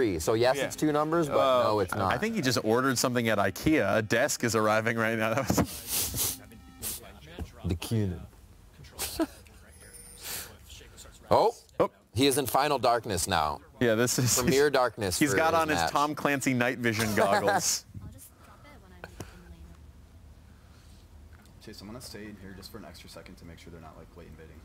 3. So yes, it's 2 numbers, but no, it's not. I think he just ordered something at IKEA. A desk is arriving right now. That was the Keenan. Oh, he is in final darkness now. Yeah, this is Premier darkness. He's got on his match. Tom Clancy night vision goggles. Chase, I'm gonna stay in here just for an extra second to make sure they're not like late invading.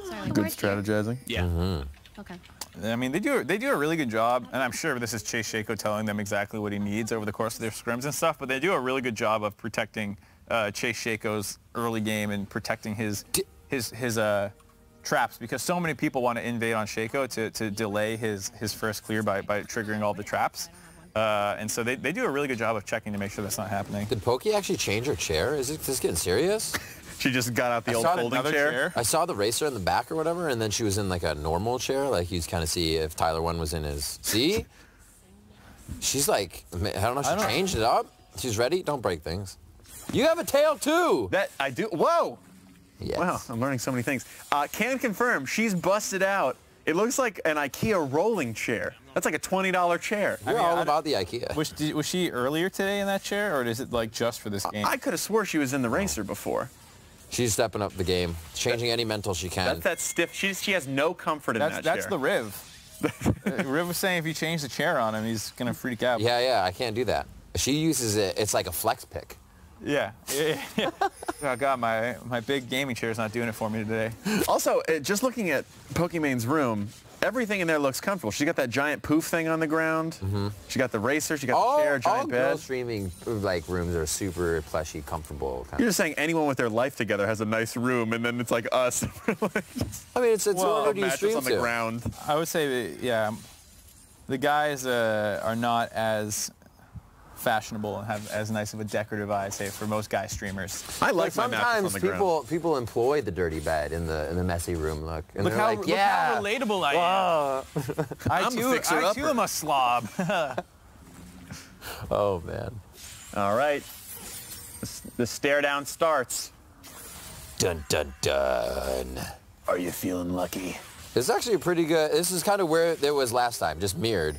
Sorry, Good strategizing. Yeah. Okay. I mean, they do a really good job, and I'm sure this is Chase Shaco telling them exactly what he needs over the course of their scrims and stuff, but they do a really good job of protecting Chase Shaco's early game and protecting his traps, because so many people want to invade on Shaco to delay his first clear by triggering all the traps. And so they do a really good job of checking to make sure that's not happening. Did Poki actually change her chair? Is this getting serious? She just got out the old folding chair. I saw the racer in the back or whatever, and then she was in like a normal chair. Like you kind of see if Tyler 1 was in his... See? She's like, I don't know, she changed it up. She's ready. Don't break things. You have a tail too. That I do. Whoa. Yes. Wow, I'm learning so many things. Can confirm, she's busted out. It looks like an IKEA rolling chair. That's like a $20 chair. You're all about the IKEA. Was she earlier today in that chair, or is it like just for this game? I could have swore she was in the racer before. She's stepping up the game, changing any mental she can. That's that stiff. She has no comfort in that chair. That's the Riv. Riv was saying if you change the chair on him, he's gonna freak out. Yeah, I can't do that. She uses it. It's like a flex pick. Yeah. Oh God, my big gaming chair is not doing it for me today. Also, just looking at Pokimane's room, everything in there looks comfortable. She got that giant poof thing on the ground. She got the racer. She got the chair, giant bed. All girl streaming like rooms are super plushy, comfortable. You're just saying anyone with their life together has a nice room, and then it's like us. I mean, it's what do you stream on the ground. I would say that, yeah, the guys are not as fashionable and have as nice of a decorative eye, say, for most guy streamers. I like my mattress on the ground. Sometimes people employ the dirty bed in the messy room look. And look how relatable I am. I too am a slob. Oh man. All right. The stare down starts. Dun dun dun. Are you feeling lucky? It's actually pretty good. This is kind of where it was last time, just mirrored.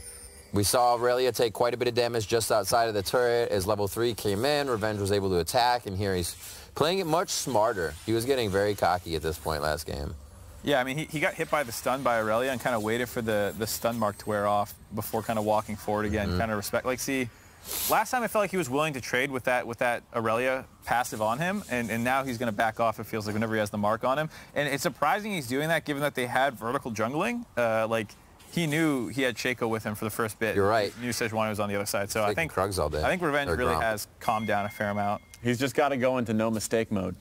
We saw Aurelia take quite a bit of damage just outside of the turret as level 3 came in. Revenge was able to attack, and here he's playing it much smarter. He was getting very cocky at this point last game. Yeah, I mean, he got hit by the stun by Aurelia and kind of waited for the stun mark to wear off before kind of walking forward again, kind of respect. Like, see, last time I felt like he was willing to trade with that Aurelia passive on him, and now he's going to back off, it feels like, whenever he has the mark on him. And it's surprising he's doing that given that they had vertical jungling. He knew he had Shaco with him for the first bit. You're right. He knew Sejuani was on the other side. So I think Krugs all day. I think Revenge really has calmed down a fair amount. He's just got to go into no mistake mode.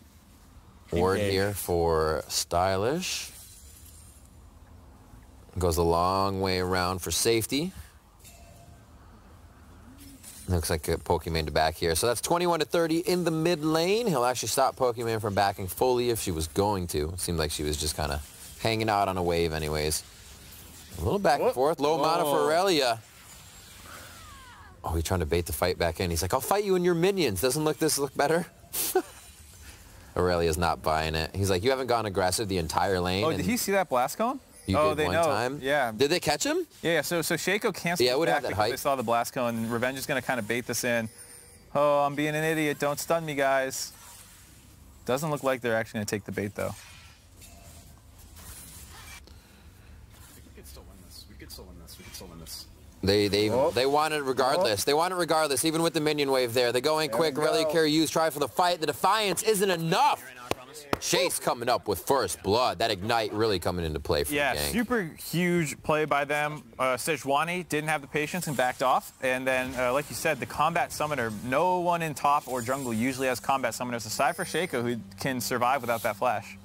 Ward here for Stylish. Goes a long way around for safety. Looks like a Pokimane to back here. So that's 21-30 in the mid lane. He'll actually stop Pokimane from backing fully if she was going to. Seemed like she was just kind of hanging out on a wave anyways. A little back and forth. Low mana for Aurelia. Oh, he's trying to bait the fight back in. He's like, I'll fight you and your minions. Doesn't this look better? Aurelia's not buying it. He's like, you haven't gone aggressive the entire lane. Oh, did he see that blast cone? You did one time? Yeah. Did they catch him? Yeah, so Shaco canceled the attack because they saw the blast cone, and Revenge is going to kind of bait this in. Oh, I'm being an idiot. Don't stun me, guys. Doesn't look like they're actually going to take the bait, though. They want it regardless. They want it regardless, even with the minion wave there. They go in quick. Aurelia carry use, try for the fight. The Defiance isn't enough. Chase coming up with first blood. That Ignite really coming into play for the gang. Yeah, super huge play by them. Sejuani didn't have the patience and backed off. And then, like you said, the combat summoner, no one in top or jungle usually has combat summoners aside for Shaco, who can survive without that flash.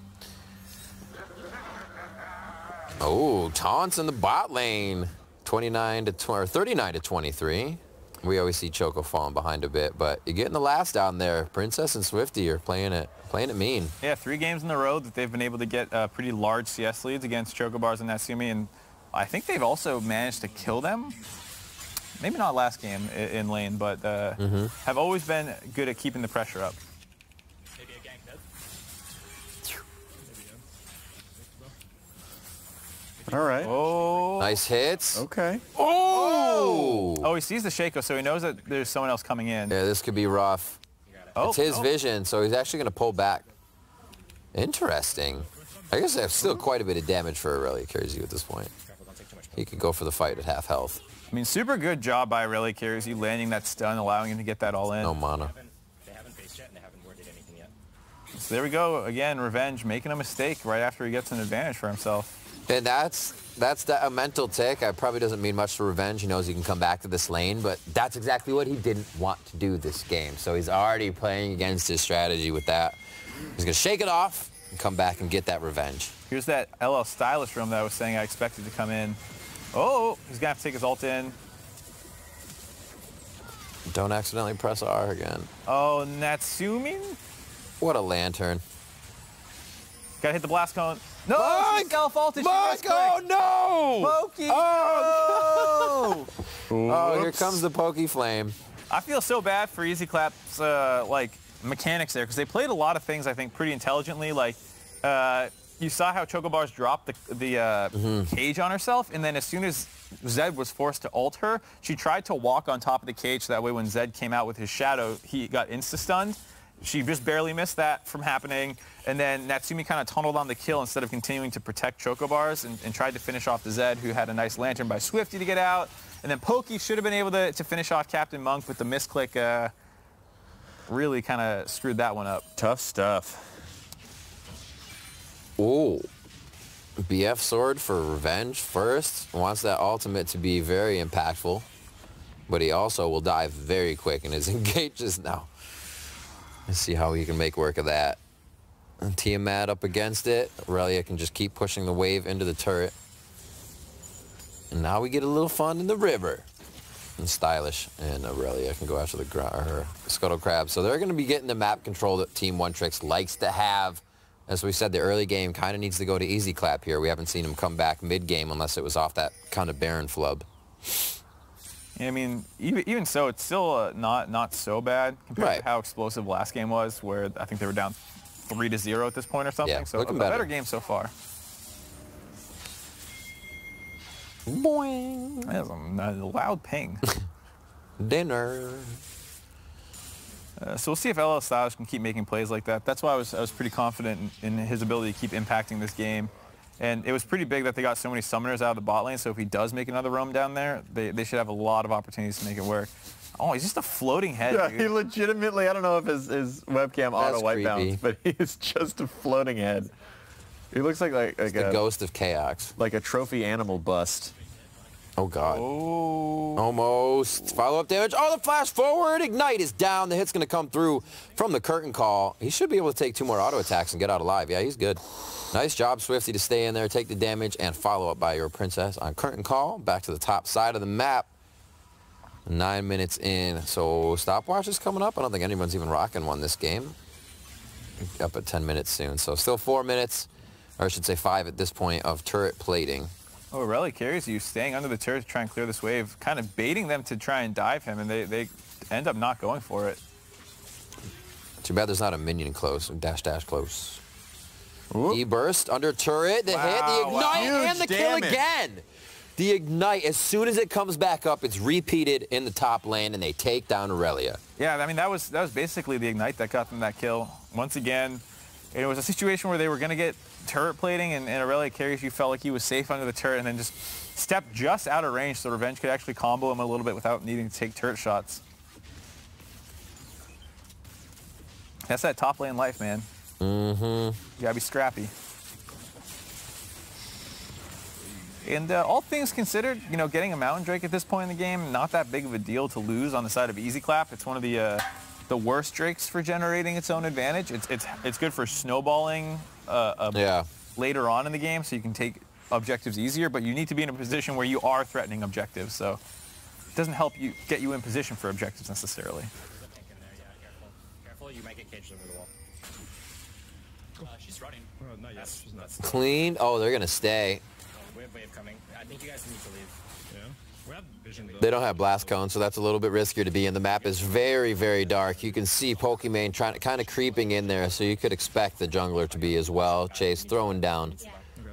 Oh, taunts in the bot lane. 39-23. We always see Choco falling behind a bit, but you're getting the last down there. Princess and Swifty are playing it mean. Yeah, 3 games in a row that they've been able to get pretty large CS leads against Chocobars and Natsumi, and I think they've also managed to kill them. Maybe not last game in lane, but have always been good at keeping the pressure up. Maybe a gank dead. All right. Oh. Nice hits. Okay. Oh! Oh, he sees the Shaco, so he knows that there's someone else coming in. Yeah, this could be rough. Oh, It's his vision, so he's actually going to pull back. Interesting. I guess that's still quite a bit of damage for Aurelia Carries You at this point. He could go for the fight at half health. I mean, super good job by Aurelia Carries You landing that stun, allowing him to get that all in. No mana. They haven't faced yet and they haven't worded anything yet. So there we go. Again, Revenge making a mistake right after he gets an advantage for himself. And that's a mental tick. It probably doesn't mean much to Revenge. He knows he can come back to this lane, but that's exactly what he didn't want to do this game. So he's already playing against his strategy with that. He's going to shake it off and come back and get that revenge. Here's that LLStylish room that I was saying I expected to come in. Oh, he's going to have to take his ult in. Don't accidentally press R again. Oh, Natsumi? What a lantern. Got to hit the blast cone. No, Mike! she self-ulted. Mike, oh no! Pokey! Oh! Oh, here comes the Pokey Flame. I feel so bad for Easy Clap's like mechanics there because they played a lot of things I think pretty intelligently. Like you saw how Chocobars dropped the cage on herself, and then as soon as Zed was forced to ult her, she tried to walk on top of the cage so that way when Zed came out with his shadow, he got insta-stunned. She just barely missed that from happening, and then Natsumi kind of tunneled on the kill instead of continuing to protect Chocobars and tried to finish off the Zed, who had a nice lantern by Swifty to get out. And then Pokey should have been able to finish off Captain Monk, but the misclick really kind of screwed that one up. Tough stuff. Ooh. BF sword for revenge first. Wants that ultimate to be very impactful, but he also will die very quick and is engages now. Let's see how he can make work of that. And Tiamat up against it. Aurelia can just keep pushing the wave into the turret. And now we get a little fun in the river. And Stylish and Aurelia can go after her Scuttle Crab. So they're going to be getting the map control that Team One Tricks likes to have. As we said, the early game kind of needs to go to Easy Clap here. We haven't seen him come back mid-game unless it was off that kind of Baron flub. Yeah, I mean, even so, it's still not so bad compared to how explosive last game was, where I think they were down 3-0 at this point or something. Yeah, so looking a better game so far. Boing. That's a loud ping. Dinner. So we'll see if LLStylish can keep making plays like that. That's why I was pretty confident in his ability to keep impacting this game. And it was pretty big that they got so many summoners out of the bot lane, so if he does make another roam down there, they should have a lot of opportunities to make it work. Oh, he's just a floating head, Yeah, dude. he legitimately, I don't know if his webcam auto white bounce, but he is just a floating head. He looks like the ghost of chaos. Like a trophy animal bust. Oh, God. Oh. Almost. Follow-up damage. Oh, the flash forward. Ignite is down. The hit's going to come through from the curtain call. He should be able to take 2 more auto attacks and get out alive. Yeah, he's good. Nice job, Swifty, to stay in there, take the damage, and follow up by your princess on curtain call. Back to the top side of the map. 9 minutes in. So stopwatch is coming up. I don't think anyone's even rocking one this game. Up at 10 minutes soon. So still 4 minutes, or I should say 5 at this point, of turret plating. Oh, Aurelia Carries You staying under the turret to try and clear this wave, kind of baiting them to try and dive him, and they end up not going for it. Too bad there's not a minion close, dash close. Whoop. E-burst under turret, the hit, the ignite, and the kill again. The ignite, as soon as it comes back up, it's repeated in the top lane, and they take down Aurelia. Yeah, I mean, that was basically the ignite that got them that kill. Once again, it was a situation where they were going to get turret plating, and Aurelia Carries You felt like he was safe under the turret, and then just stepped just out of range so Revenge could actually combo him a little bit without needing to take turret shots. That's that top lane life, man. Mm-hmm. You gotta be scrappy. And all things considered, you know, getting a Mountain Drake at this point in the game, not that big of a deal to lose on the side of Easy Clap. It's one of the worst Drakes for generating its own advantage. It's good for snowballing later on in the game, so you can take objectives easier, but you need to be in a position where you are threatening objectives, so it doesn't help you get you in position for objectives necessarily. Careful, you might get caged over the wall. She's running. Oh, not yet. She's not. Clean. Oh, they're going to stay. Wave coming. I think you guys need to leave. Yeah. We have vision though. They don't have blast cone, so that's a little bit riskier to be in. The map is very, very dark. You can see Pokimane kind of creeping in there, so you could expect the jungler to be as well. Chase throwing down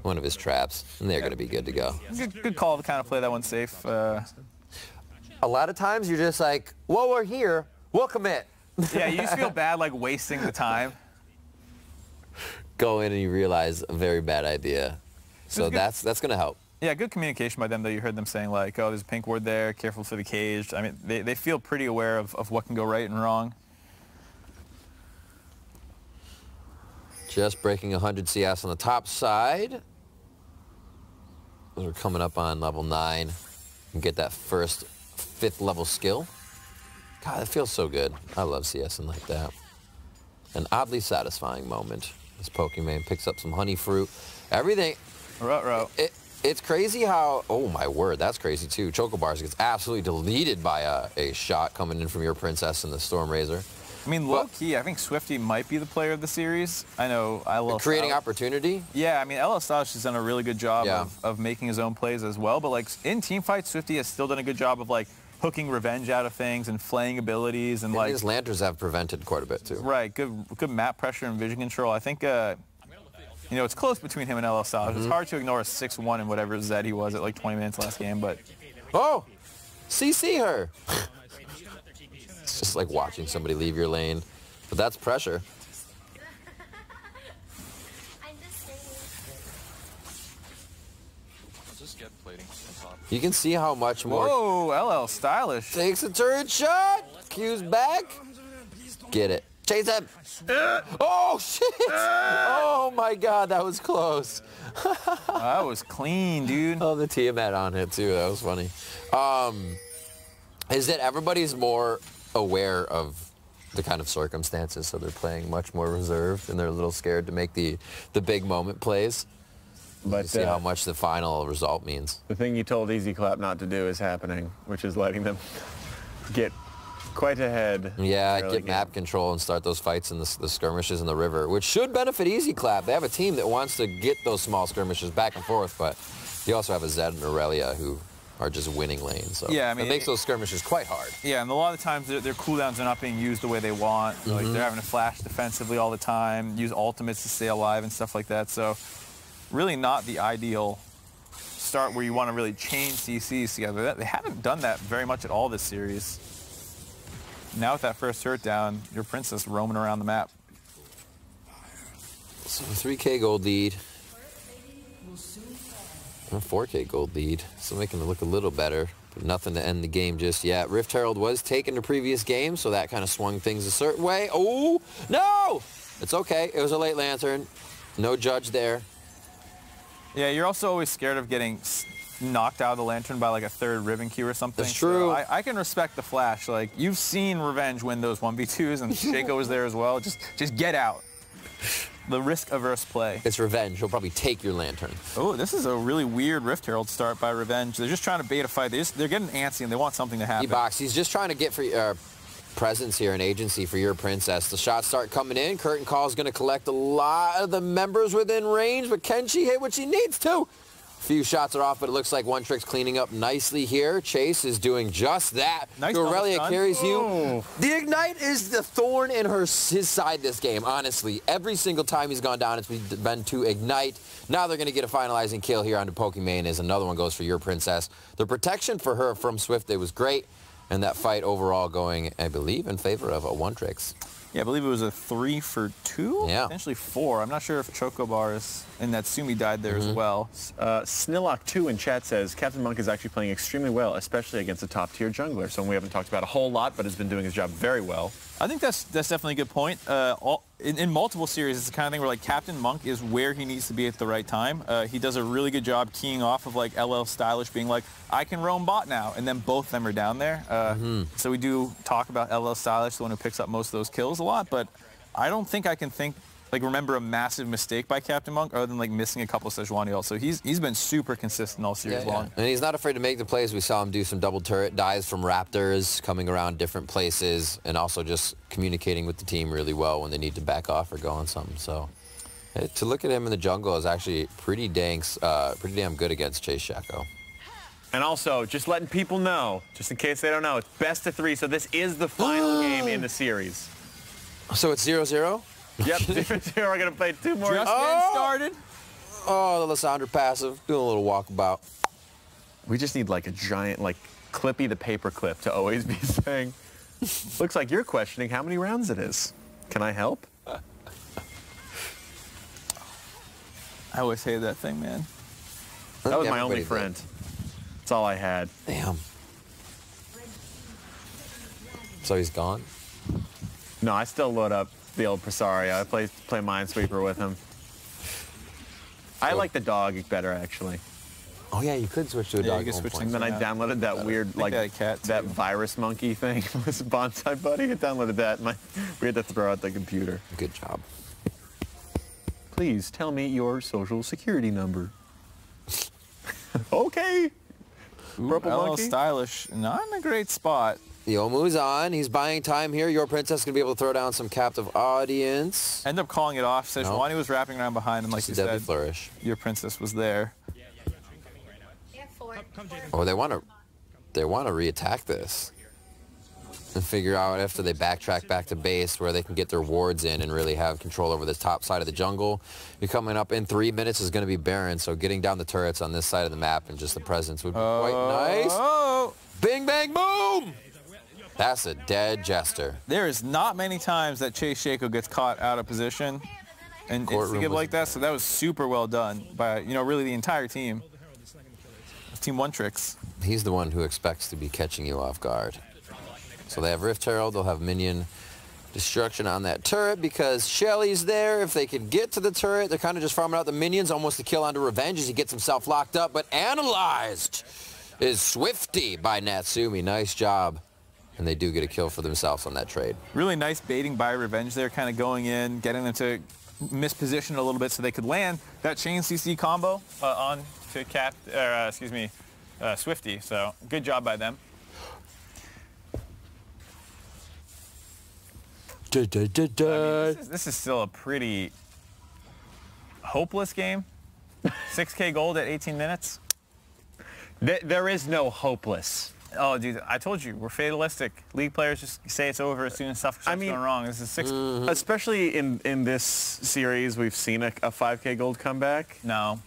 one of his traps, and they're going to be good to go. Good call to kind of play that one safe. A lot of times you're just like, well, we're here, we'll commit. Yeah, you just feel bad like wasting the time. Go in and you realize a very bad idea. So that's going to help. Yeah, good communication by them, though. You heard them saying, like, oh, there's a pink ward there, careful for the cage. I mean, they feel pretty aware of what can go right and wrong. Just breaking 100 CS on the top side. We're coming up on level 9 and get that first 5th level skill. God, it feels so good. I love CSing like that. An oddly satisfying moment. This Pokimane picks up some honey fruit. Everything. It's crazy how, oh my word, that's crazy too. Chocobars gets absolutely deleted by a shot coming in from your princess and the Storm Razor. I mean, low-key, I think Swifty might be the player of the series. I know LLStylish. Creating opportunity? Yeah, I mean, LLStylish has done a really good job of making his own plays as well. But, like, in teamfights, Swifty has still done a good job of, like, hooking revenge out of things and flaying abilities. And, like, his lanterns have prevented quite a bit, too. Right, good map pressure and vision control. I think, you know, it's close between him and LLStylish. It's hard to ignore a 6-1 and whatever Zed he was at, like, 20 minutes last game, but... Oh! CC her! It's just like watching somebody leave your lane. But that's pressure. You can see how much more... Whoa, LLStylish. Takes a turret shot! Q's back. Get it. Chase him! Oh, shit! Oh, my God, that was close. That was clean, dude. Oh, the Tiamat on it, too. That was funny. Is that everybody's more aware of the kind of circumstances, so they're playing much more reserved, and they're a little scared to make the big moment plays. But see how much the final result means. The thing you told Easy Clap not to do is happening, which is letting them get quite ahead. Yeah, get map control and start those fights in the skirmishes in the river, which should benefit Easy Clap. They have a team that wants to get those small skirmishes back and forth, but you also have a Zed and Aurelia who are just winning lanes. So yeah, I mean, it makes those skirmishes quite hard. Yeah, and a lot of the times their cooldowns are not being used the way they want. Like they're having to flash defensively all the time, use ultimates to stay alive and stuff like that. So really not the ideal start where you want to really chain CCs together. They haven't done that very much at all this series. Now with that first turret down, your princess roaming around the map. So 3K gold lead. A 4K gold lead. So making it look a little better, but nothing to end the game just yet. Rift Herald was taken the previous game, so that kind of swung things a certain way. Oh, no! It's okay. It was a late lantern. No judge there. Yeah, you're also always scared of getting knocked out of the lantern by like a third ribbon Q or something. That's true. So I can respect the flash. Like, you've seen Revenge win those 1v2s, and Shaco was there as well. Just get out. The risk-averse play. It's Revenge. He'll probably take your lantern. Oh, this is a really weird Rift Herald start by Revenge. They're just trying to bait a fight. They're getting antsy, and they want something to happen. E-Box, he's just trying to get for presence here and agency for your princess. The shots start coming in. Curtain Call's going to collect a lot of the members within range, but can she hit what she needs to? A few shots are off, but it looks like One Trick's cleaning up nicely here. Chase is doing just that. Nice. Aurelia carries you. The Ignite is the thorn in his side this game, honestly. Every single time he's gone down, it's been to Ignite. Now they're going to get a finalizing kill here on the Pokimane as another one goes for your princess. The protection for her from Swift was great, and that fight overall going, I believe, in favor of a One Tricks. Yeah, I believe it was a 3 for 2, potentially 4. I'm not sure if Chocobars and Natsumi died there as well. Snillock2 in chat says, Captain Monk is actually playing extremely well, especially against a top-tier jungler. Someone we haven't talked about a whole lot, but has been doing his job very well. I think that's definitely a good point. In multiple series, it's the kind of thing where like Captain Monk is where he needs to be at the right time. He does a really good job keying off of like LLStylish being like, I can roam bot now, and then both of them are down there. So we do talk about LLStylish, the one who picks up most of those kills a lot, but I don't think I can remember a massive mistake by Captain Monk other than like missing a couple of Sejuani ults. So he's been super consistent all series long. And he's not afraid to make the plays. We saw him do some double turret dives from Raptors, coming around different places, and also just communicating with the team really well when they need to back off or go on something. So to look at him in the jungle is actually pretty damn good against Chase Shaco. And also, just letting people know, just in case they don't know, it's best of 3, so this is the final game in the series. So it's 0-0? Yep, 0-0. We're going to play 2 more. Just getting started. Oh, the Lysandra passive. Doing a little walkabout. We just need like a giant, like Clippy the paperclip to always be saying, looks like you're questioning how many rounds it is. Can I help? I always hated that thing, man. That was my Everybody only did. friend. That's all I had. Damn. So he's gone? No, I still load up the old Presario. I play Minesweeper with him. I like the dog better, actually. Oh, yeah, you could switch to a Yeah, dog. you could at one switch point. And then I Yeah. downloaded that weird, like, they had a cat, that too. virus monkey thing. It was Bonsai Buddy. I downloaded that, and we had to throw out the computer. Good job. Please tell me your social security number. Okay. Purple monkey. LLStylish, not in a great spot. Youmu's on. He's buying time here. Your Princess going to be able to throw down some captive audience. End up calling it off. Sejuani was wrapping around behind him, like you Just a deadly said. flourish. Your princess was there. Oh, they want to reattack this and figure out after they backtrack back to base where they can get their wards in and really have control over this top side of the jungle. You're coming up in 3 minutes is going to be Baron, so getting down the turrets on this side of the map and just the presence would be quite nice. Oh! Bing, bang, boom! That's a dead Jester. There is not many times that xChoco gets caught out of position and Courtroom skip was- like that, so that was super well done by, really the entire team. Team One Tricks. He's the one who expects to be catching you off guard. So they have Rift Herald. They'll have minion destruction on that turret because Shelly's there. If they can get to the turret, they're kind of just farming out the minions, almost a kill onto Revenge as he gets himself locked up. But analyzed is Swifty by Natsumi. Nice job. And they do get a kill for themselves on that trade. Really nice baiting by Revenge there, kind of going in, getting them to misposition a little bit so they could land that chain CC combo on to Swifty. So good job by them. This is still a pretty hopeless game. 6K gold at 18 minutes. There is no hopeless. Oh, dude, I told you, we're fatalistic. League players just say it's over as soon as stuff's going wrong. This is 6. Especially in this series, we've seen a 5K gold comeback. No.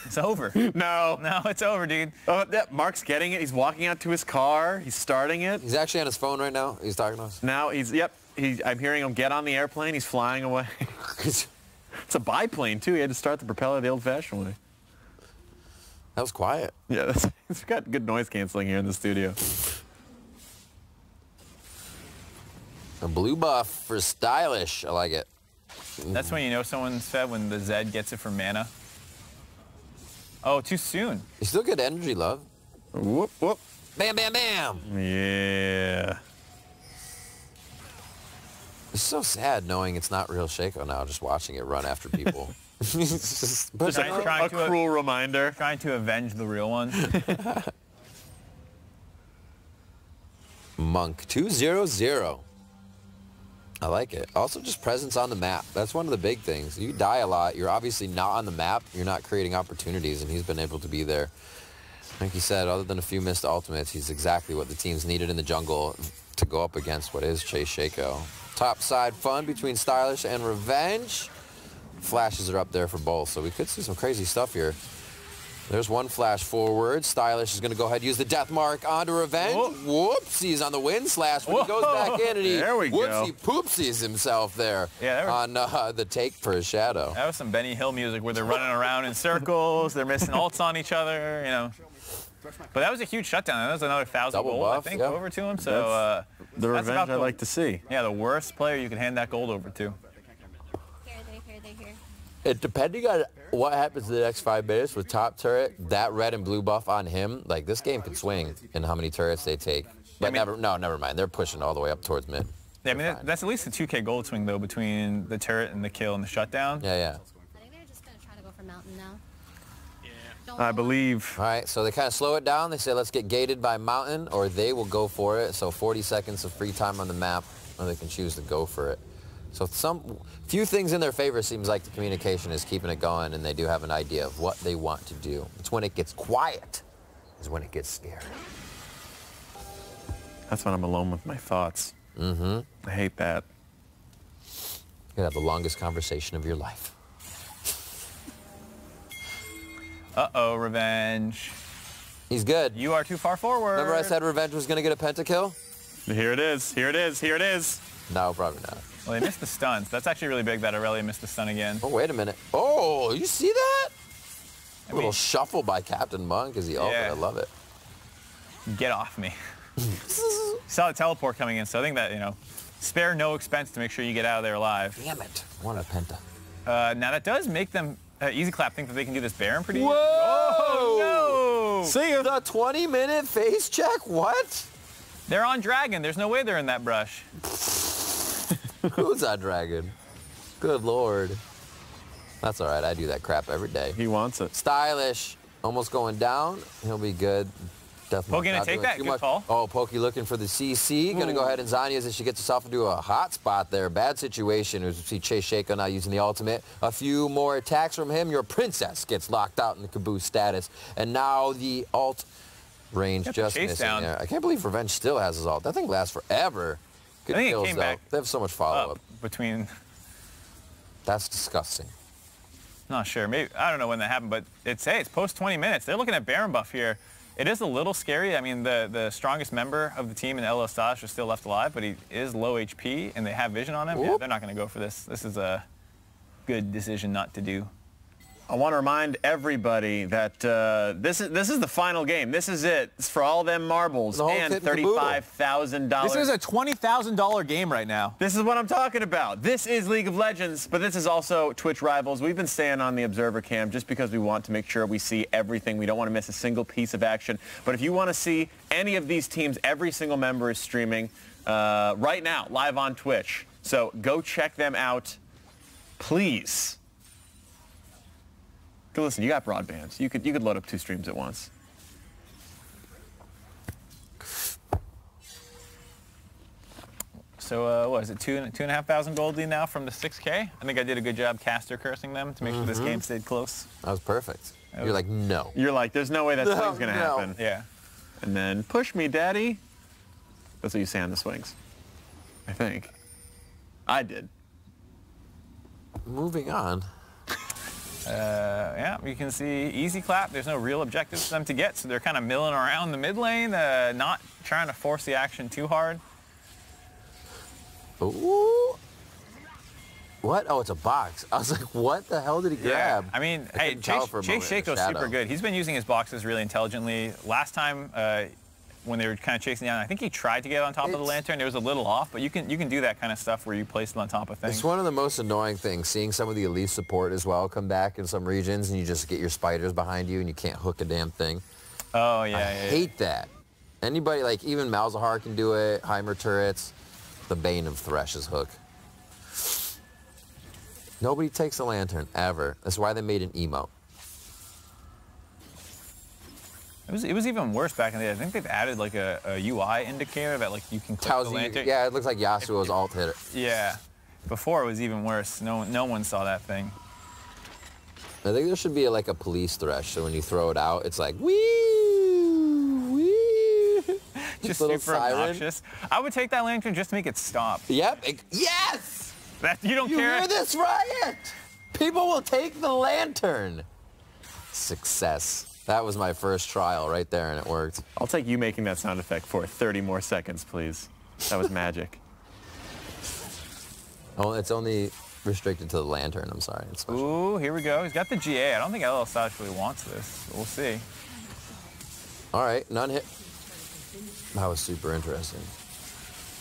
It's over. No. No, it's over, dude. Oh, Mark's getting it. He's walking out to his car. He's starting it. He's actually on his phone right now. He's talking to us. Now I'm hearing him get on the airplane. He's flying away. It's a biplane, too. He had to start the propeller the old-fashioned way. That was quiet. Yeah, it's got good noise canceling here in the studio. A blue buff for Stylish. I like it. That's when you know someone's fed, when the Zed gets it from mana. Oh, too soon. You still get energy, love. Whoop, whoop. Bam, bam, bam. Yeah. It's so sad knowing it's not real Shaco now, just watching it run after people. Just a cruel reminder. Trying to avenge the real one. Monk 2-0-0. I like it. Also just presence on the map. That's one of the big things. You die a lot. You're obviously not on the map. You're not creating opportunities, and he's been able to be there. Like he said, other than a few missed ultimates, he's exactly what the teams needed in the jungle to go up against what is xChoco. Top side fun between Stylish and Revenge. Flashes are up there for both, so we could see some crazy stuff here. There's one flash forward. Stylish is going to go ahead and use the death mark onto Revenge. Whoops, he's on the wind slash, but he goes back in and he whoopsie poopsies himself there on the take for his shadow. That was some Benny Hill music where they're running around in circles, they're missing ults on each other, But that was a huge shutdown. That was another 1,000 Double gold, buff, I think, yeah. over to him. So The that's Revenge about I like to see. Yeah, the worst player you could hand that gold over to. It, depending on what happens in the next 5 minutes with top turret, that red and blue buff on him, like this game could swing in how many turrets they take. But never mind. They're pushing all the way up towards mid. Yeah, I mean, that's at least a 2K gold swing, though, between the turret and the kill and the shutdown. Yeah, yeah. I think they're just going to try to go for Mountain now. I believe. All right, so they kind of slow it down. They say, let's get gated by Mountain, or they will go for it. So 40 seconds of free time on the map, or they can choose to go for it. So few things in their favor seems like the communication is keeping it going, and they do have an idea of what they want to do. It's when it gets quiet is when it gets scary. That's when I'm alone with my thoughts. Mm-hmm. I hate that. You're gonna have the longest conversation of your life. Uh-oh, Revenge. He's good. You are too far forward. Remember I said Revenge was going to get a pentakill? Here it is. Here it is. Here it is. No, probably not. Well, they missed the stuns. That's actually really big that Aurelia missed the stun again. Oh, wait a minute. Oh, you see that? A little shuffle by Captain Monk as he ulted. I love it. Get off me. Saw the teleport coming in, so I think that, you know, spare no expense to make sure you get out of there alive. Damn it. Want a penta. Now that does make them, Easy Clap, think that they can do this Baron pretty easy. Whoa! Oh, no! See the 20-minute face check? What? They're on Dragon. There's no way they're in that brush. Who's that dragon? Good Lord. That's all right. I do that crap every day. He wants it. Stylish. Almost going down. He'll be good. Definitely Poki gonna take that. Good call. Oh, Poki looking for the CC. Gonna go ahead and Zanias as she gets herself into a hot spot there. Bad situation. As we see Chase Shaco now using the ultimate. A few more attacks from him. Your princess gets locked out in the caboose status. And now the ult range just missing there. I can't believe Revenge still has his ult. That thing lasts forever. Good I think kills, it came though. back. They have so much follow-up. Between. That's disgusting. Not sure. Maybe I don't know when that happened, but it's post 20 minutes. They're looking at Baron buff here. It is a little scary. I mean, the strongest member of the team in LLStylish is still left alive, but he is low HP, and they have vision on him. Yeah, they're not going to go for this. This is a good decision not to do. I want to remind everybody that this is the final game. This is it. It's for all them marbles and $35,000. This is a $20,000 game right now. This is what I'm talking about. This is League of Legends, but this is also Twitch Rivals. We've been staying on the Observer Cam just because we want to make sure we see everything. We don't want to miss a single piece of action. But if you want to see any of these teams, every single member is streaming right now, live on Twitch. So go check them out, please. Listen, you got broadband. You could load up 2 streams at once. So what is it, $2,500 gold lead now from the 6K? I think I did a good job caster cursing them to make sure this game stayed close. That was perfect. You're like, no. You're like, there's no way that swing's gonna happen. Yeah. And then push me, daddy. That's what you say on the swings. I think. I did. Moving on. Yeah, you can see Easy Clap. There's no real objectives for them to get, so they're kind of milling around the mid lane, not trying to force the action too hard. Ooh. What? Oh, it's a box. I was like, what the hell did he grab? Yeah. I mean, hey, Chase Shaco's super good. He's been using his boxes really intelligently. Last time, when they were kind of chasing down, I think he tried to get on top of the lantern. It was a little off, but you can do that kind of stuff where you place it on top of things. It's one of the most annoying things, seeing some of the elite support as well come back in some regions, and you just get your spiders behind you, and you can't hook a damn thing. Oh, yeah, I hate that. Anybody, like even Malzahar can do it, Heimer turrets, the bane of Thresh's hook. Nobody takes a lantern, ever. That's why they made an emote. It was even worse back in the day. I think they've added like a UI indicator that like you can click the lantern. Yeah, it looks like Yasuo's alt hitter. Yeah. Before it was even worse. No one saw that thing. I think there should be like a police thresh, so when you throw it out, it's like, wee, wee. Just super obnoxious. I would take that lantern just to make it stop. Yep. Yes! You don't care? You hear this, Riot? People will take the lantern. Success. That was my first trial right there, and it worked. I'll take you making that sound effect for 30 more seconds, please. That was magic. Oh, it's only restricted to the lantern. I'm sorry. It's special. Ooh, here we go. He's got the GA. I don't think LLStylish really wants this. We'll see. All right, none hit. That was super interesting.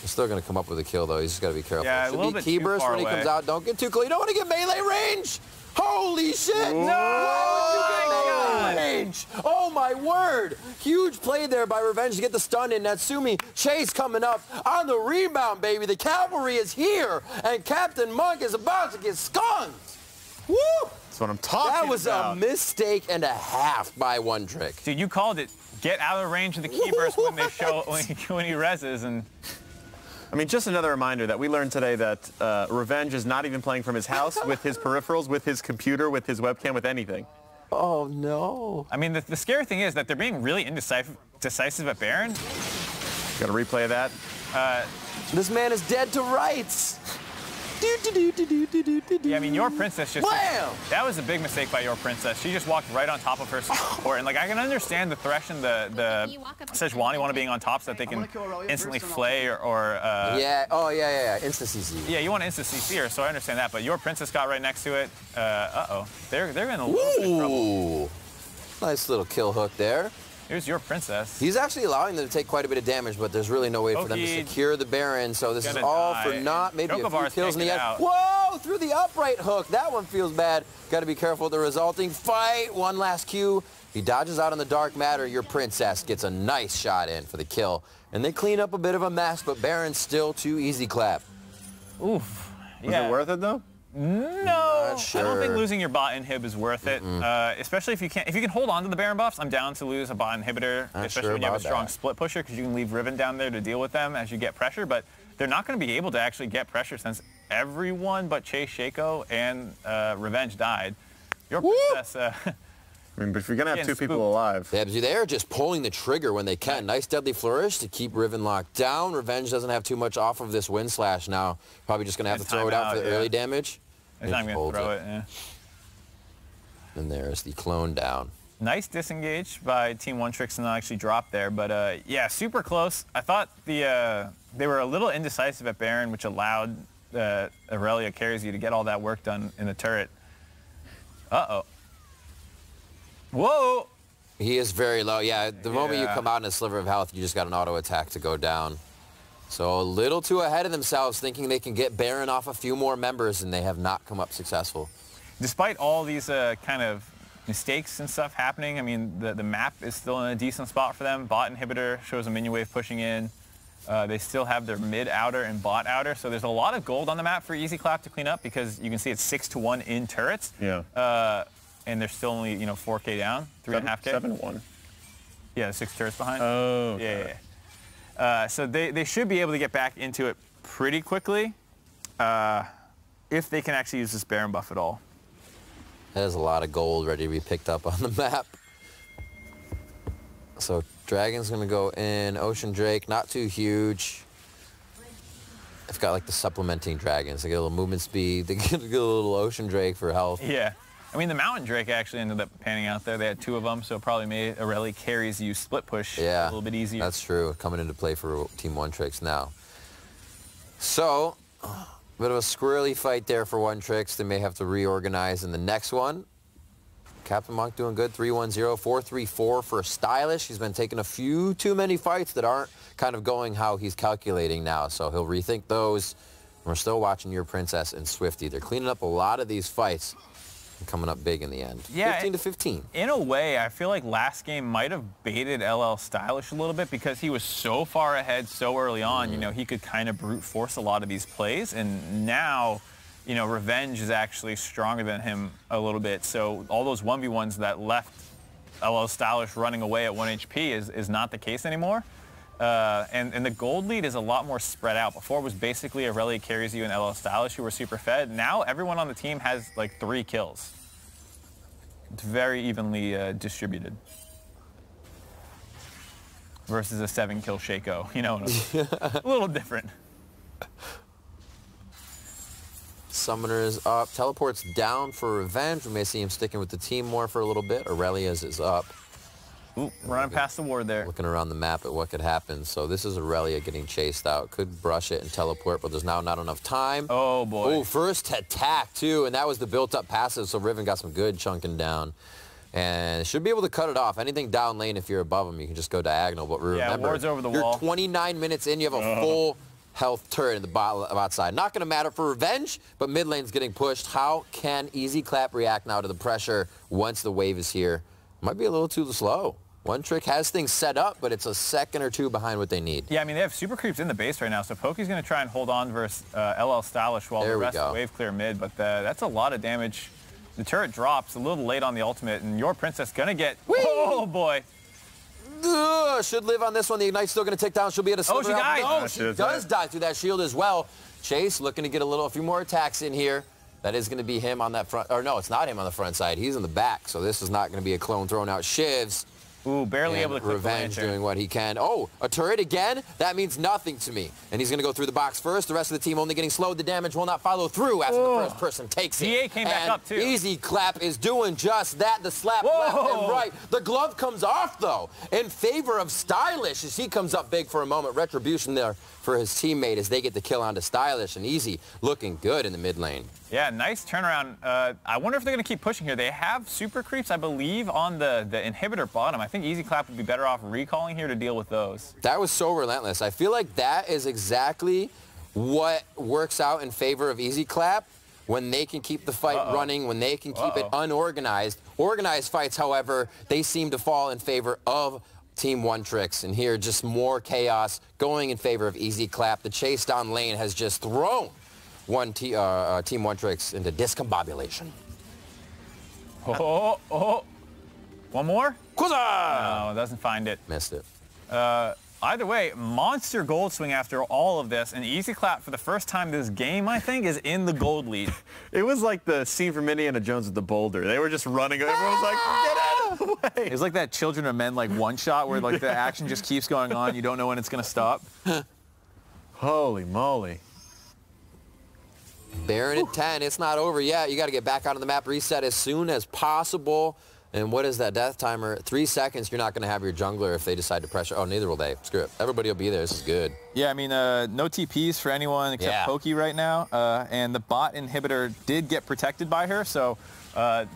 He's still going to come up with a kill, though. He's just got to be careful. Yeah, a little bit too far when he comes out. Don't get too close. You don't want to get melee range. Holy shit! Whoa. No! Melee range! Oh my word! Huge play there by Revenge to get the stun in. Natsumi Chase coming up on the rebound, baby. The cavalry is here, and Captain Monk is about to get skunked. Woo! That's what I'm talking about. That was a mistake and a half by One Trick. Dude, you called it. Get out of range of the keepers when they show when he reses and. I mean, just another reminder that we learned today that Revenge is not even playing from his house with his peripherals, with his computer, with his webcam, with anything. Oh, no. I mean, the scary thing is that they're being really indecisive at Baron. Got a replay of that? This man is dead to rights. Yeah, I mean, your princess just... Blam! That was a big mistake by your princess. She just walked right on top of her support. And, like, I can understand the Thresh and the Sejuani want to being on top so that they can instantly flay or yeah, oh, yeah. Insta CC. yeah, you want to insta CC her, so I understand that. But your princess got right next to it. Uh-oh. They're in a little bit of trouble. Ooh. Nice little kill hook there. Here's your princess. He's actually allowing them to take quite a bit of damage, but there's really no way for them to secure the Baron, so this is all for naught. Maybe a few kills in the end. Whoa! Through the upright hook. That one feels bad. Got to be careful with the resulting fight. One last Q. He dodges out on the Dark Matter. Your princess gets a nice shot in for the kill. And they clean up a bit of a mess, but Baron's still too easy clap. Oof. Was it worth it, though? No, sure. I don't think losing your bot inhib is worth it, especially if you can hold on to the Baron buffs. I'm down to lose a bot inhibitor, especially when you have a strong split pusher, because you can leave Riven down there to deal with them as you get pressure. But they're not going to be able to actually get pressure since everyone but Chase, Shaco, and Revenge died. Your princess. I mean, but if you're gonna have two people alive, they're just pulling the trigger when they can. Nice deadly flourish to keep Riven locked down. Revenge doesn't have too much off of this wind slash now. Probably just gonna have to throw it out for the early damage. It's not gonna throw it. Yeah. And there's the clone down. Nice disengage by Team One Tricks and not actually drop there, but yeah, super close. I thought they were a little indecisive at Baron, which allowed Aurelia carries you to get all that work done in the turret. Uh-oh. Whoa! He is very low. Yeah, the moment you come out in a sliver of health, you just got an auto attack to go down. So a little too ahead of themselves, thinking they can get Baron off a few more members, and they have not come up successful. Despite all these kind of mistakes and stuff happening, I mean, the map is still in a decent spot for them. Bot inhibitor shows a minion wave pushing in. They still have their mid outer and bot outer, so there's a lot of gold on the map for Easy Clap to clean up, because you can see it's 6-1 in turrets. Yeah. And they're still only, 4K down, 3.5K. 7-1. Yeah, 6 turrets behind. Oh. Okay. Yeah. So they should be able to get back into it pretty quickly, if they can actually use this Baron buff at all. There's a lot of gold ready to be picked up on the map. So Dragon's gonna go in. Ocean Drake, not too huge. They've got like the supplementing dragons. They get a little movement speed. They get a little Ocean Drake for health. Yeah. I mean, the Mountain Drake actually ended up panning out there. They had 2 of them, so it probably made Aurelia carries you split push a little bit easier. That's true. Coming into play for Team One Tricks now. So, a bit of a squirrely fight there for One Tricks. They may have to reorganize in the next one. Captain Monk doing good, 3-1-0, 4-3-4 for Stylish. He's been taking a few too many fights that aren't kind of going how he's calculating now, so he'll rethink those. We're still watching your Princess and Swifty. They're cleaning up a lot of these fights. Coming up big in the end. Yeah, 15-15. In a way, I feel like last game might have baited LLStylish a little bit, because he was so far ahead so early on. He could kind of brute force a lot of these plays, and now, Revenge is actually stronger than him a little bit. So all those 1v1s that left LLStylish running away at 1 HP is not the case anymore. And the gold lead is a lot more spread out. Before it was basically Aurelia carries you and LLStylish who were super fed. Now everyone on the team has like 3 kills. It's very evenly distributed. Versus a 7-kill Shaco, a little different. Summoner is up. Teleport's down for Revenge. We may see him sticking with the team more for a little bit. Aurelia's is up. Ooh, running past the ward there. Looking around the map at what could happen. So this is Aurelia getting chased out. Could brush it and teleport, but there's now not enough time. Oh, boy. Oh, first attack, too, and that was the built-up passive, so Riven got some good chunking down. And should be able to cut it off. Anything down lane, if you're above him, you can just go diagonal. But remember, ward's over the you're wall. 29 minutes in, you have a full health turret in the bot side. Not going to matter for Revenge, but mid lane's getting pushed. How can Easy Clap react now to the pressure once the wave is here? Might be a little too slow. One Trick has things set up, but it's a second or 2 behind what they need. Yeah, I mean, they have super creeps in the base right now, so Poki's going to try and hold on versus LLStylish while the rest of the wave clear mid, but that's a lot of damage. The turret drops a little late on the ultimate, and your Princess going to get... Whee! Oh, boy. Should live on this one. The Ignite's still going to tick down. She'll be at a sliver. Oh, she died. No, she does die through that shield as well. Chase looking to get a few more attacks in here. That is going to be him on that front... Or no, it's not him on the front side. He's in the back, so this is not going to be a clone throwing out shivs. Ooh, barely able to click the Revenge lantern. doing what he can. Oh, a turret again? That means nothing to me. And he's going to go through the box first. The rest of the team only getting slowed. The damage will not follow through after the first person takes it. DA came back up, too. xChocobars is doing just that. The slap left and right. The glove comes off, though, in favor of Stylish as he comes up big for a moment. Retribution there for his teammate as they get the kill onto Stylish. And Easy looking good in the mid lane. Yeah, nice turnaround. I wonder if they're going to keep pushing here. They have super creeps, I believe, on the inhibitor bottom. I think xChocobars would be better off recalling here to deal with those. That was so relentless. I feel like that is exactly what works out in favor of xChocobars when they can keep the fight running, when they can keep it unorganized. Organized fights, however, they seem to fall in favor of Team One Tricks. And here, just more chaos going in favor of xChocobars. The chase down lane has just thrown Team One Tricks into discombobulation. One more? Quasar! No, doesn't find it. Missed it. Either way, monster gold swing after all of this, and xChocobars for the first time this game, I think, is in the gold lead. It was like the scene from Indiana Jones with the boulder. They were just running. Everyone was like, get out of the way. It's like that Children of Men like one shot where like the action just keeps going on. You don't know when it's going to stop. Holy moly. Baron at 10. It's not over yet. You got to get back onto the map, reset as soon as possible. And what is that death timer? 3 seconds. You're not going to have your jungler if they decide to pressure. Oh, neither will they. Screw it. Everybody will be there. This is good. Yeah, I mean, no TPs for anyone except Poki right now. And the bot inhibitor did get protected by her, so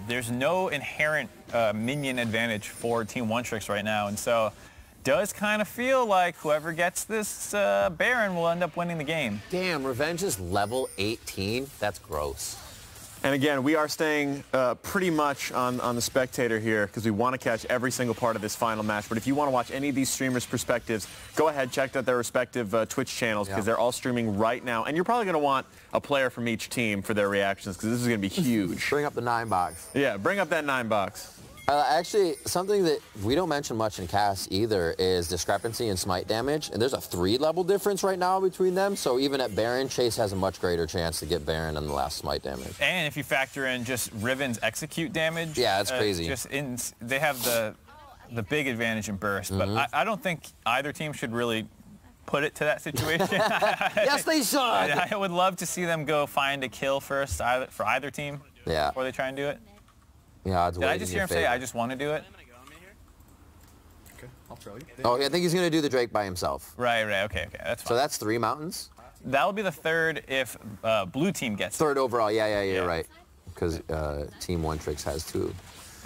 there's no inherent minion advantage for Team One Tricks right now. And so does kind of feel like whoever gets this Baron will end up winning the game. Damn, Revenge is level 18. That's gross. And again, we are staying pretty much on the spectator here because we want to catch every single part of this final match. But if you want to watch any of these streamers' perspectives, go ahead, check out their respective Twitch channels because they're all streaming right now. And you're probably going to want a player from each team for their reactions because this is going to be huge. Bring up the 9 box. Yeah, bring up that 9 box. Actually, something that we don't mention much in cast either is discrepancy in smite damage. And there's a 3-level difference right now between them. So even at Baron, Chase has a much greater chance to get Baron on the last smite damage. And if you factor in just Riven's execute damage. Yeah, that's crazy. They have the big advantage in burst. But I don't think either team should really put it to that situation. Yes, they should. I would love to see them go find a kill first for either team before they try and do it. Yeah, Did I just hear him say, I just want to do it? Okay, I'll trail you. Oh, yeah, I think he's going to do the Drake by himself. Right, okay, that's fine. So that's 3 mountains? That'll be the 3rd if blue team gets it. 3rd overall, yeah, you're right. Because Team One Tricks has 2.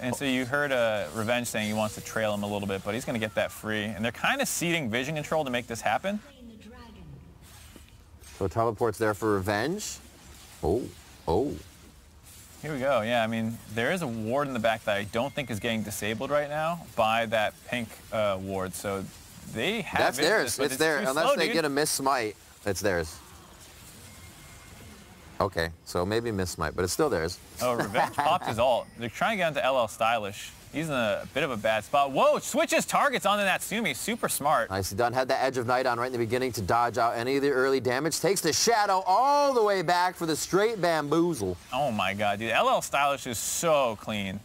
And so you heard Revenge saying he wants to trail him a little bit, but he's going to get that free. And they're kind of seeding vision control to make this happen. So teleport's there for Revenge. Oh. Here we go. Yeah, I mean, there is a ward in the back that I don't think is getting disabled right now by that pink ward. So they have That's theirs. It's there. Unless they get a miss smite, it's theirs. Okay, so maybe miss smite, but it's still theirs. Oh, Revenge popped his ult. They're trying to get onto LLStylish. He's in a bit of a bad spot. Whoa, switches targets onto Natsumi. Super smart. Nicely done. Had the Edge of Night on right in the beginning to dodge out any of the early damage. Takes the Shadow all the way back for the straight bamboozle. Oh, my God, dude. LLStylish is so clean.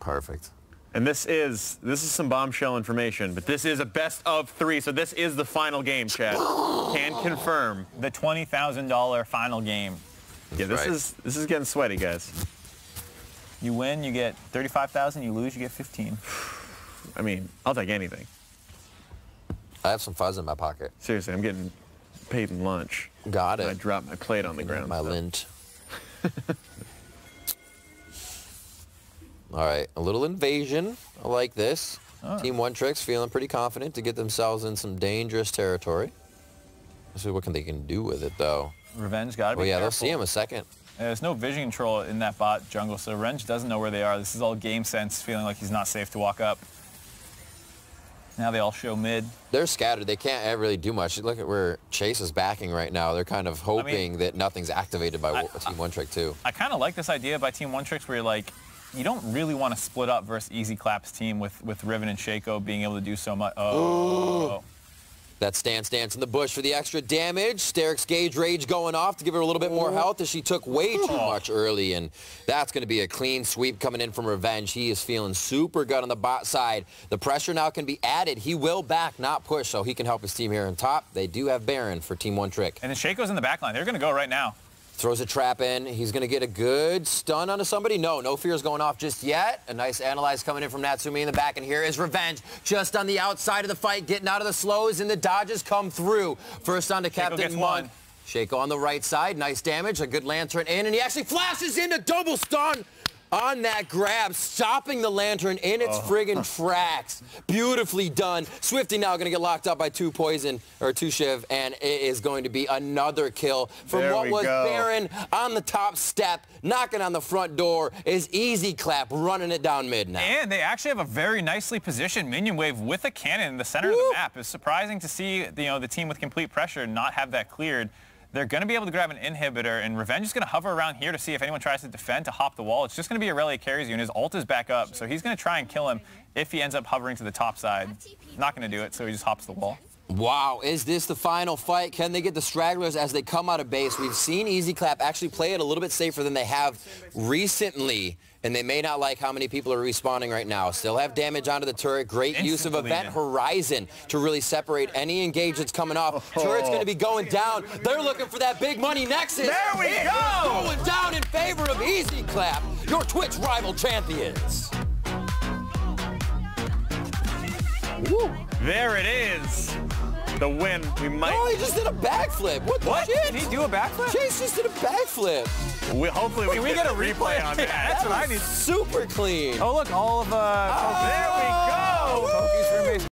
Perfect. And this is some bombshell information, but this is a best of 3, so this is the final game, chat. Can confirm. The $20,000 final game. Yeah, this is getting sweaty, guys. You win, you get 35,000. You lose, you get 15. I mean, I'll take anything. I have some fuzz in my pocket. Seriously, I'm getting paid in lunch. Got it. I dropped my plate on the ground. My lint. All right, a little invasion. I like this. Team One Tricks feeling pretty confident to get themselves in some dangerous territory. Let's see what they can do with it, though. Revenge got to be Well, yeah, careful. they'll see him a second. There's no vision control in that bot jungle, so Revenge doesn't know where they are. This is all game sense, feeling like he's not safe to walk up. Now they all show mid. They're scattered. They can't really do much. Look at where Chase is backing right now. They're kind of hoping that nothing's activated by Team One Trick, too. I kind of like this idea by Team One Tricks where you're like, you don't really want to split up versus xChocobars team with Riven and Shaco being able to do so much. Oh. That stance in the bush for the extra damage. Steric's Gauge Rage going off to give her a little bit more health as she took way too much early, and that's going to be a clean sweep coming in from Revenge. He is feeling super good on the bot side. The pressure now can be added. He will back, not push, so he can help his team here on top. They do have Baron for Team One Trick. And then Shaco's in the back line. They're going to go right now. Throws a trap in. He's going to get a good stun onto somebody. No fear's going off just yet. A nice analyze coming in from Natsumi in the back. And here is Revenge just on the outside of the fight, getting out of the slows, and the dodges come through. First on to Captain Monk. Shaco on the right side. Nice damage. A good lantern in, and he actually flashes into double stun on that grab, stopping the lantern in its friggin' tracks. Beautifully done. Swifty now going to get locked up by two Shiv, and it is going to be another kill from what was Baron on the top step, knocking on the front door. Is xClap running it down mid now. And they actually have a very nicely positioned minion wave with a cannon in the center of the map. It's surprising to see the team with complete pressure not have that cleared. They're going to be able to grab an inhibitor, and Revenge is going to hover around here to see if anyone tries to defend to hop the wall. It's just going to be Aurelia carries you, and his ult is back up, so he's going to try and kill him if he ends up hovering to the top side. Not going to do it, so he just hops the wall. Wow, is this the final fight? Can they get the stragglers as they come out of base? We've seen xClap actually play it a little bit safer than they have recently, and they may not like how many people are respawning right now. Still have damage onto the turret. Great use of Event Horizon to really separate any engage that's coming off. Turret's going to be going down. They're looking for that big money Nexus. There we go! Going down in favor of xClap, your Twitch rival champions. Woo. There it is. The win. We might. Oh, he just did a backflip. What the shit? Did he do a backflip? Chase just did a backflip. Hopefully we get a replay on that. That's what I need. Super clean. Oh, look, all of... there we go! Poki's roommates